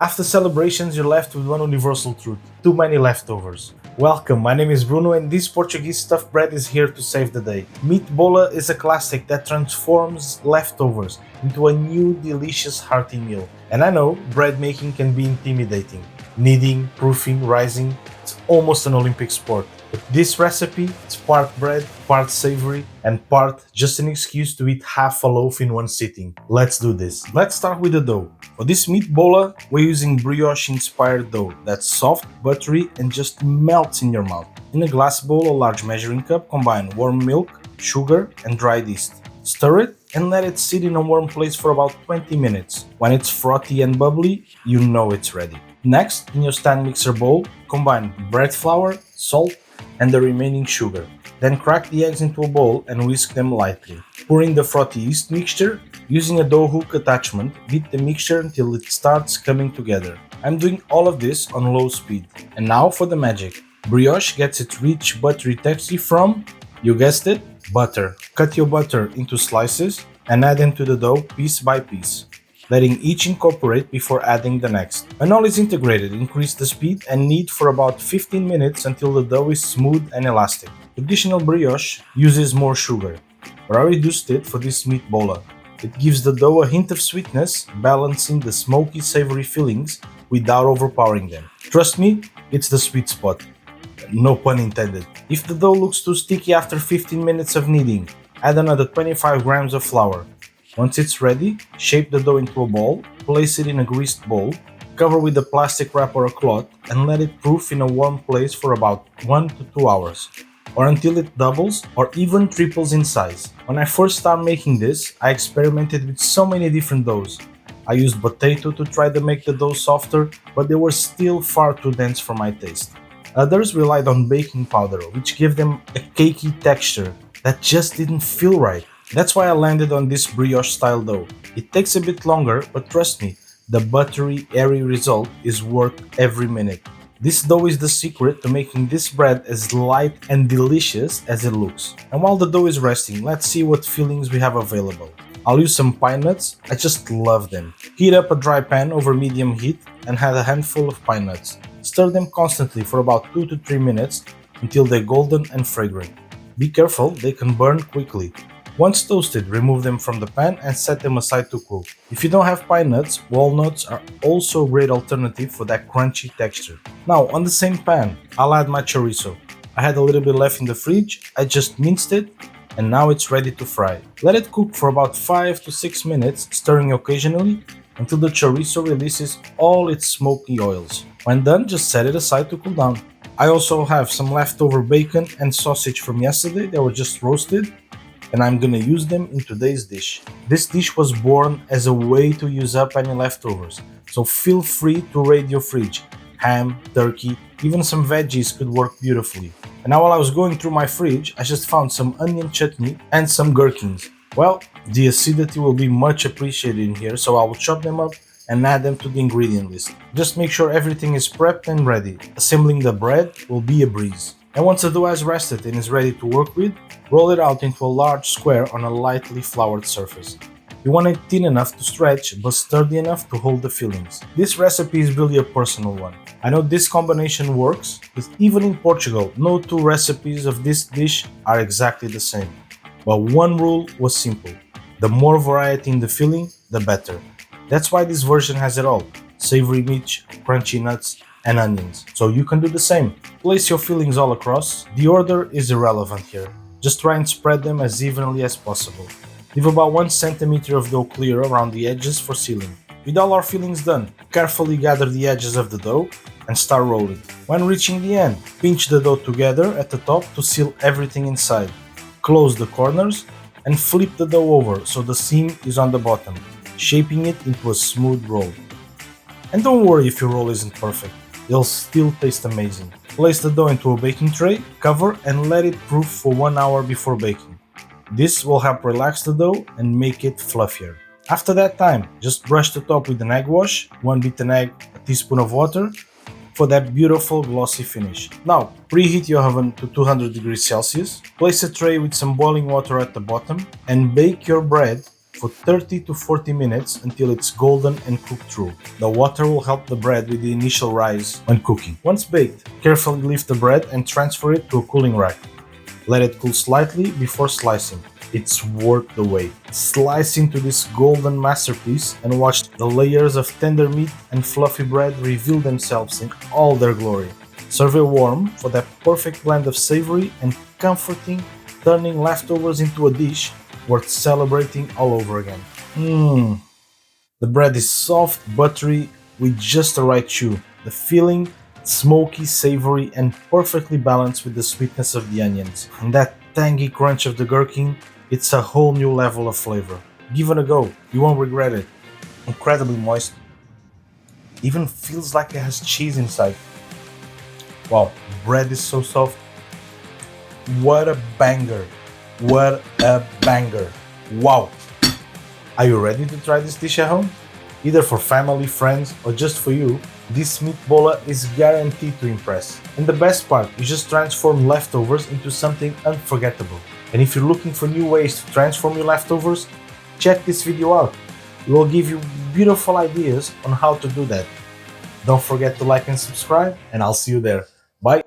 After celebrations, you're left with one universal truth: too many leftovers. Welcome, my name is Bruno, and this Portuguese stuffed bread is here to save the day. Meat bola is a classic that transforms leftovers into a new, delicious, hearty meal. And I know bread making can be intimidating. Kneading, proofing, rising, it's almost an Olympic sport. But this recipe, it's part bread, part savory, and part just an excuse to eat half a loaf in one sitting. Let's do this. Let's start with the dough. For this meat bola, we're using brioche inspired dough that's soft, buttery, and just melts in your mouth. In a glass bowl or large measuring cup, combine warm milk, sugar, and dried yeast. Stir it and let it sit in a warm place for about 20 minutes. When it's frothy and bubbly, you know it's ready. Next, in your stand mixer bowl, combine bread flour, salt, and the remaining sugar. Then crack the eggs into a bowl and whisk them lightly. Pour in the frothy yeast mixture. Using a dough hook attachment, beat the mixture until it starts coming together. I'm doing all of this on low speed. And now for the magic. Brioche gets its rich buttery texture from, you guessed it, butter. Cut your butter into slices and add them to the dough piece by piece, letting each incorporate before adding the next. When all is integrated, increase the speed and knead for about 15 minutes until the dough is smooth and elastic. Traditional brioche uses more sugar, but I reduced it for this meat bola. It gives the dough a hint of sweetness, balancing the smoky savory fillings without overpowering them. Trust me, it's the sweet spot. No pun intended. If the dough looks too sticky after 15 minutes of kneading, add another 25 grams of flour. Once it's ready, shape the dough into a ball, place it in a greased bowl, cover with a plastic wrap or a cloth, and let it proof in a warm place for about 1 to 2 hours, or until it doubles or even triples in size. When I first started making this, I experimented with so many different doughs. I used potato to try to make the dough softer, but they were still far too dense for my taste. Others relied on baking powder, which gave them a cakey texture that just didn't feel right. That's why I landed on this brioche style dough. It takes a bit longer, but trust me, the buttery, airy result is worth every minute. This dough is the secret to making this bread as light and delicious as it looks. And while the dough is resting, let's see what fillings we have available. I'll use some pine nuts, I just love them. Heat up a dry pan over medium heat and add a handful of pine nuts. Stir them constantly for about 2 to 3 minutes until they're golden and fragrant. Be careful, they can burn quickly. Once toasted, remove them from the pan and set them aside to cool. If you don't have pine nuts, walnuts are also a great alternative for that crunchy texture. Now, on the same pan, I'll add my chorizo. I had a little bit left in the fridge, I just minced it, and now it's ready to fry. Let it cook for about 5 to 6 minutes, stirring occasionally until the chorizo releases all its smoky oils. When done, just set it aside to cool down. I also have some leftover bacon and sausage from yesterday that were just roasted, and I'm gonna use them in today's dish. This dish was born as a way to use up any leftovers, so feel free to raid your fridge. Ham, turkey, even some veggies could work beautifully. And now while I was going through my fridge, I just found some onion chutney and some gherkins. Well, the acidity will be much appreciated in here, so I will chop them up and add them to the ingredient list. Just make sure everything is prepped and ready. Assembling the bread will be a breeze. And once the dough has rested and is ready to work with, roll it out into a large square on a lightly floured surface. You want it thin enough to stretch but sturdy enough to hold the fillings. This recipe is really a personal one. I know this combination works, but even in Portugal, no two recipes of this dish are exactly the same. But one rule was simple: the more variety in the filling, the better. That's why this version has it all: savory meat, crunchy nuts, and onions. So you can do the same. Place your fillings all across. The order is irrelevant here. Just try and spread them as evenly as possible. Leave about 1 centimeter of dough clear around the edges for sealing. With all our fillings done, carefully gather the edges of the dough and start rolling. When reaching the end, pinch the dough together at the top to seal everything inside. Close the corners and flip the dough over so the seam is on the bottom, shaping it into a smooth roll. And don't worry if your roll isn't perfect, it'll still taste amazing. Place the dough into a baking tray, cover, and let it proof for 1 hour before baking. This will help relax the dough and make it fluffier. After that time, just brush the top with an egg wash, 1 beaten egg, a teaspoon of water, for that beautiful glossy finish. Now, preheat your oven to 200 degrees Celsius, place a tray with some boiling water at the bottom, and bake your bread for 30 to 40 minutes until it's golden and cooked through. The water will help the bread with the initial rise when cooking. Once baked, carefully lift the bread and transfer it to a cooling rack. Let it cool slightly before slicing. It's worth the wait. Slice into this golden masterpiece and watch the layers of tender meat and fluffy bread reveal themselves in all their glory. Serve it warm for that perfect blend of savory and comforting, turning leftovers into a dish worth celebrating all over again. Mmm. The bread is soft, buttery, with just the right chew. The filling, smoky, savory, and perfectly balanced with the sweetness of the onions. And that tangy crunch of the gherkin, it's a whole new level of flavor. Give it a go, you won't regret it. Incredibly moist, even feels like it has cheese inside. Wow, bread is so soft. What a banger! What a banger! Wow! Are you ready to try this dish at home? Either for family, friends, or just for you, this meatballa is guaranteed to impress. And the best part, you just transform leftovers into something unforgettable. And if you're looking for new ways to transform your leftovers, check this video out. It will give you beautiful ideas on how to do that. Don't forget to like and subscribe, and I'll see you there. Bye!